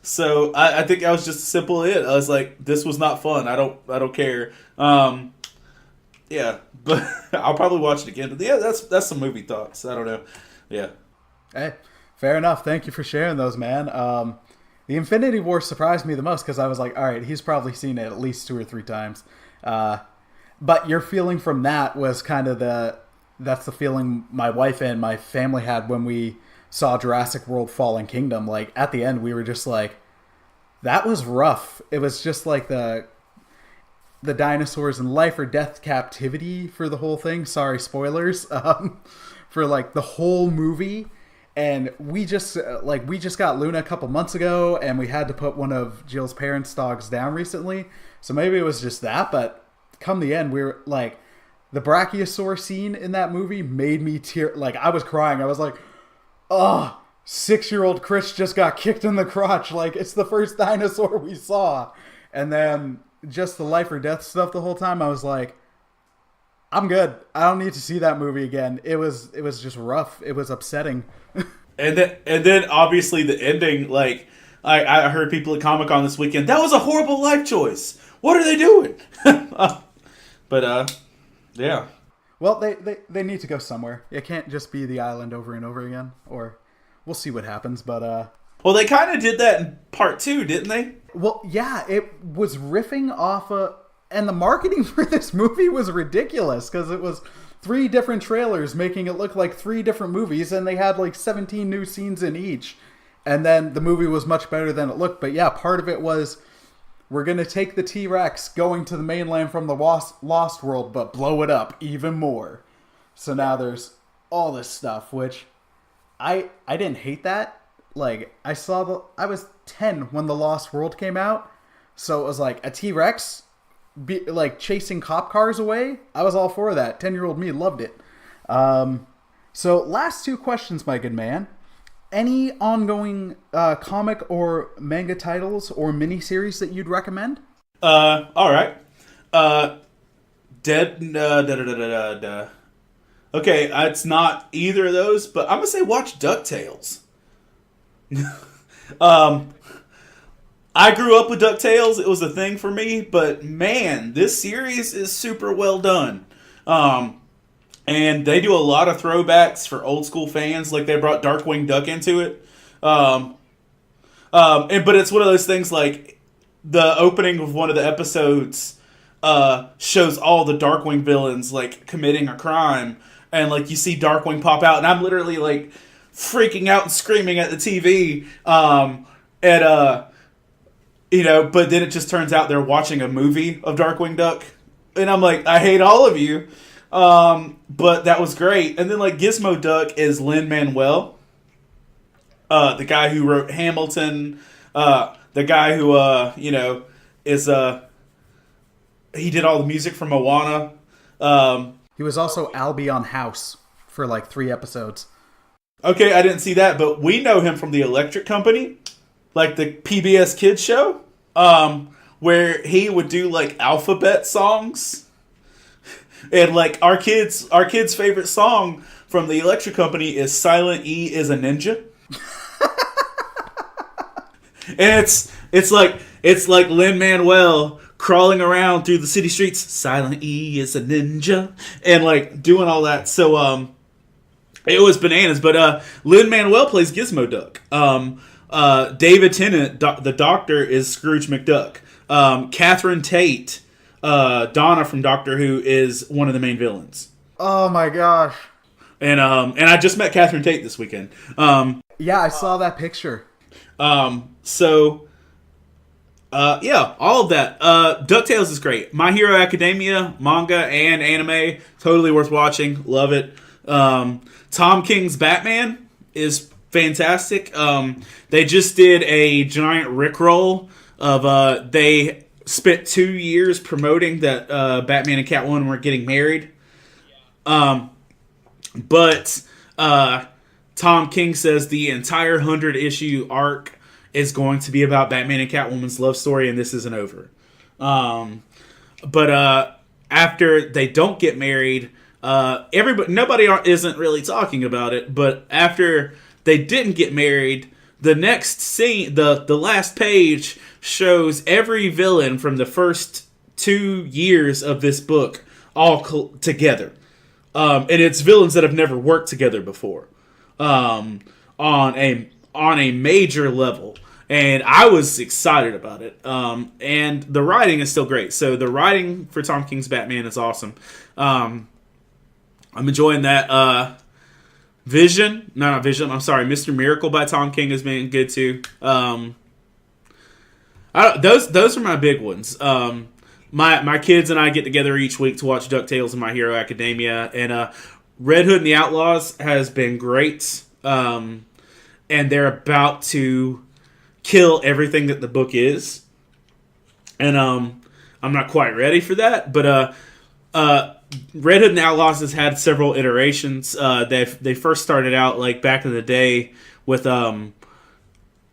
So I think I was just simple it. I was like, this was not fun. I don't care. Yeah, but I'll probably watch it again. But yeah, that's some movie thoughts. I don't know. Yeah. Hey, fair enough. Thank you for sharing those, man. The Infinity War surprised me the most because I was like, all right, he's probably seen it at least 2 or 3 times. But your feeling from that was kind of that's the feeling my wife and my family had when we saw Jurassic World Fallen Kingdom. At the end, we were just like, that was rough. It was just like the dinosaurs in life or death captivity for the whole thing. Sorry, spoilers. For the whole movie. And we just got Luna a couple months ago, and we had to put one of Jill's parents' dogs down recently. So maybe it was just that, but come the end, we were like, the Brachiosaur scene in that movie made me tear. I was crying. I was like, oh, 6-year-old Chris just got kicked in the crotch. It's the first dinosaur we saw. And then just the life or death stuff the whole time, I was like, I'm good. I don't need to see that movie again. It was just rough. It was upsetting. And then obviously the ending, I heard people at Comic-Con this weekend, that was a horrible life choice. What are they doing? But yeah. Well, they need to go somewhere. It can't just be the island over and over again. Or we'll see what happens. But well, they kind of did that in part 2, didn't they? Well, yeah. It was riffing off and the marketing for this movie was ridiculous because it was 3 different trailers making it look like 3 different movies, and they had 17 new scenes in each. And then the movie was much better than it looked. But yeah, part of it was, we're going to take the T-Rex going to the mainland from the Lost World, but blow it up even more. So now there's all this stuff, which I didn't hate that. I was 10 when the Lost World came out. So it was like a T-Rex, like chasing cop cars away, I was all for that. 10-year-old me loved it. So last two questions, my good man. Any ongoing comic or manga titles or miniseries that you'd recommend? All right. Dead. Okay, it's not either of those, but I'm gonna say watch DuckTales. I grew up with DuckTales. It was a thing for me, but man, this series is super well done. And they do a lot of throwbacks for old school fans. Like they brought Darkwing Duck into it. But it's one of those things like the opening of one of the episodes shows all the Darkwing villains like committing a crime, and like you see Darkwing pop out, and I'm literally like freaking out and screaming at the TV. But then it just turns out they're watching a movie of Darkwing Duck, and I'm like, I hate all of you. But that was great. And then like Gizmo Duck is Lin-Manuel, the guy who wrote Hamilton, the guy who is he did all the music for Moana. He was also Albie on House for like 3 episodes. Okay, I didn't see that, but we know him from the Electric Company, like the PBS Kids show, where he would do like alphabet songs. And like our kids' favorite song from the Electric Company is "Silent E is a Ninja," and it's like Lin-Manuel crawling around through the city streets. Silent E is a ninja, and like doing all that. So it was bananas. But Lin-Manuel plays Gizmo Duck. David Tennant, the Doctor, is Scrooge McDuck. Catherine Tate. Donna from Doctor Who is one of the main villains. Oh my gosh! And I just met Catherine Tate this weekend. Yeah, I saw that picture. All of that. DuckTales is great. My Hero Academia, manga and anime, totally worth watching. Love it. Tom King's Batman is fantastic. They just did a giant rickroll of they spent 2 years promoting that Batman and Catwoman were getting married. But Tom King says the entire 100-issue arc is going to be about Batman and Catwoman's love story, and this isn't over. But after they don't get married, nobody isn't really talking about it. But after they didn't get married, the next scene, the last page, shows every villain from the first 2 years of this book all together. And it's villains that have never worked together before. On a major level. And I was excited about it. And the writing is still great. So the writing for Tom King's Batman is awesome. I'm enjoying that. Mr. Miracle by Tom King has been good too. Those are my big ones. My kids and I get together each week to watch DuckTales and My Hero Academia, and Red Hood and the Outlaws has been great. And they're about to kill everything that the book is, and I'm not quite ready for that. But Red Hood and the Outlaws has had several iterations. They first started out like back in the day with it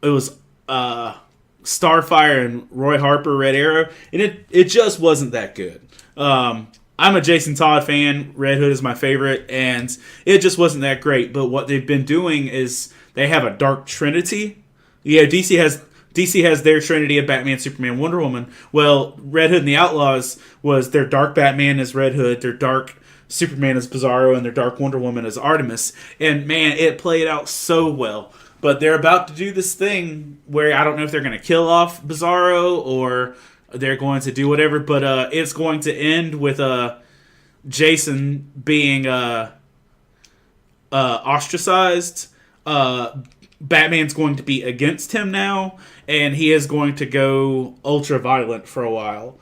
was Starfire and Roy Harper, Red Arrow, and it just wasn't that good. I'm a Jason Todd fan. Red Hood is my favorite, and it just wasn't that great. But what they've been doing is they have a Dark Trinity. Yeah, DC has their Trinity of Batman, Superman, Wonder Woman. Well, Red Hood and the Outlaws was their Dark Batman as Red Hood, their Dark Superman as Bizarro, and their Dark Wonder Woman as Artemis. And man, it played out so well. But they're about to do this thing where I don't know if they're going to kill off Bizarro or they're going to do whatever. But it's going to end with Jason being ostracized. Batman's going to be against him now, and he is going to go ultra violent for a while.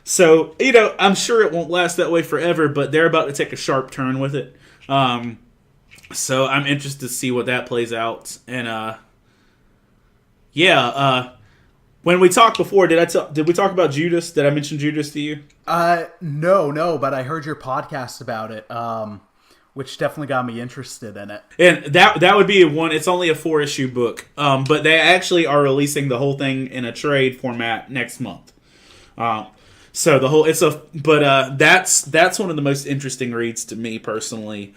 So, I'm sure it won't last that way forever, but they're about to take a sharp turn with it. So I'm interested to see what that plays out. And, when When we talked before, did we talk about Judas? Did I mention Judas to you? No, but I heard your podcast about it, which definitely got me interested in it. And that would be one. It's only a 4-issue book, but they actually are releasing the whole thing in a trade format next month. So the whole that's one of the most interesting reads to me personally,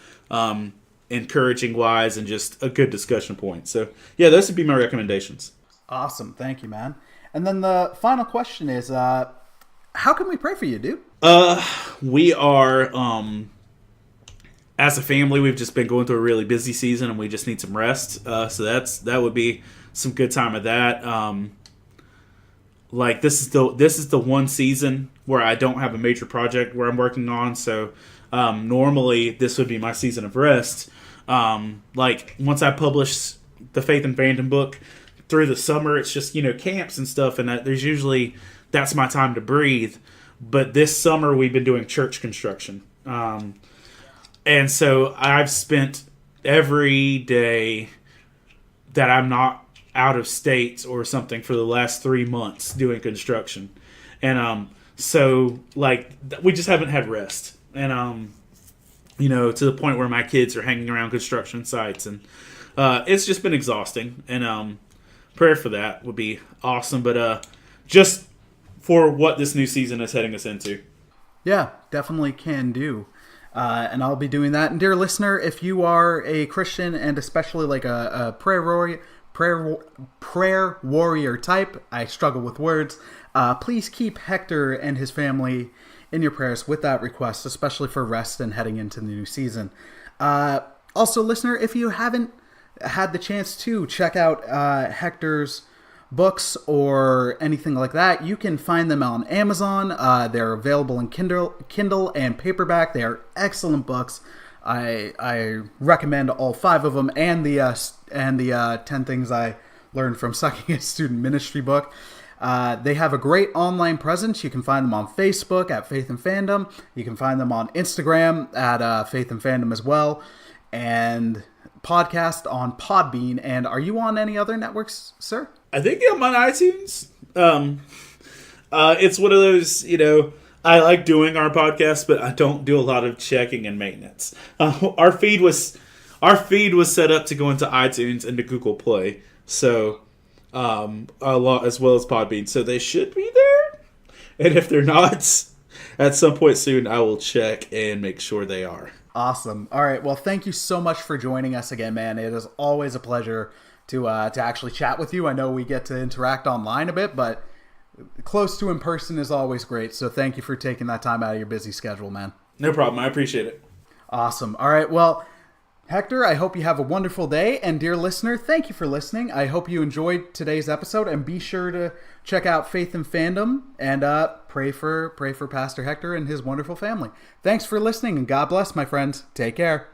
encouraging wise and just a good discussion point. So yeah, those would be my recommendations. Awesome, thank you, man. And then the final question is, how can we pray for you, dude? We are, as a family, we've just been going through a really busy season, and we just need some rest. So that would be some good time of that. Like this is the one season where I don't have a major project where I'm working on. So normally this would be my season of rest. Like once I publish the Faith and Fandom book through the summer, it's just camps and stuff, and that's my time to breathe. But this summer we've been doing church construction. And so I've spent every day that I'm not out of state or something for the last 3 months doing construction. And so like we just haven't had rest. And to the point where my kids are hanging around construction sites, and it's just been exhausting. And prayer for that would be awesome. But just for what this new season is heading us into. Yeah, definitely can do. And I'll be doing that. And dear listener, if you are a Christian and especially like a prayer warrior type, I struggle with words, please keep Hector and his family in your prayers with that request, especially for rest and heading into the new season. Also, listener, if you haven't had the chance to check out Hector's books or anything like that, you can find them on Amazon. They're available in Kindle and paperback. They are excellent books. I recommend all 5 of them, and the 10 Things I Learned from Sucking a Student Ministry book. They have a great online presence. You can find them on Facebook at Faith and Fandom. You can find them on Instagram at Faith and Fandom as well, and podcast on Podbean. And are you on any other networks, sir? I think I'm on iTunes. It's one of those, I like doing our podcast, but I don't do a lot of checking and maintenance. Our feed was set up to go into iTunes and to Google Play, so a lot as well as Podbean. So they should be there, and if they're not, at some point soon, I will check and make sure they are. Awesome. All right. Well, thank you so much for joining us again, man. It is always a pleasure to actually chat with you. I know we get to interact online a bit, but close to in person is always great. So thank you for taking that time out of your busy schedule, man. No problem. I appreciate it. Awesome. All right. Well, Hector, I hope you have a wonderful day. And dear listener, thank you for listening. I hope you enjoyed today's episode, and be sure to check out Faith and Fandom and pray for Pastor Hector and his wonderful family. Thanks for listening, and God bless, my friends. Take care.